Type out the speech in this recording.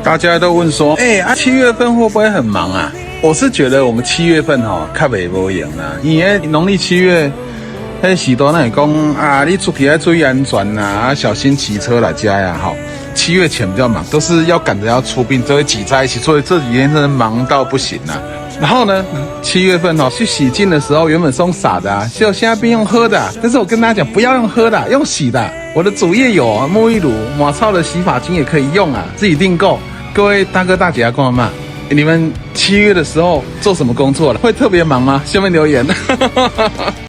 大家都问说，7月份会不会很忙啊？我是觉得我们7月份较袂无闲啦，因为农历7月，许多人讲啊，你出去要注意安全啦，小心骑车来家呀，7月前比较忙，都是要赶着要出殡，都会挤在一起，所以这几天真的忙到不行啦。然后呢，7月份去洗净的时候，原本是用洒的啊，就现在变用喝的啊。但是我跟大家讲，不要用喝的，用洗的。我的主页有沐浴乳、马超的洗发精也可以用啊，自己订购。各位大哥大姐阿公阿嬷，你们7月的时候做什么工作了？会特别忙吗？下面留言。